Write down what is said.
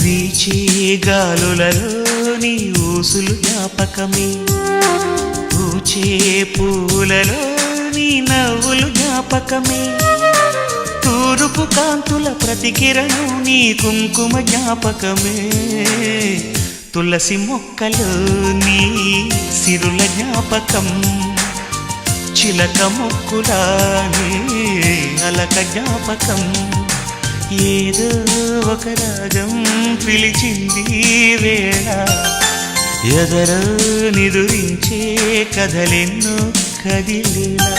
వీచే గాలులలో నీ ఊసులు జ్ఞాపకమే, పూచే పూలలో నీ నవ్వులు జ్ఞాపకమే, తూరుపు కాంతుల ప్రతికిరణం నీ కుంకుమ జ్ఞాపకమే, తులసి మొక్కలో నీ సిరుల జ్ఞాపకం, చిలక మొక్కులానే అలక జ్ఞాపకం, ఏదో ఒక రాగం పిలిచింది వేళ, ఎదరో నిదురించే కథలెన్నో కదిలేలా.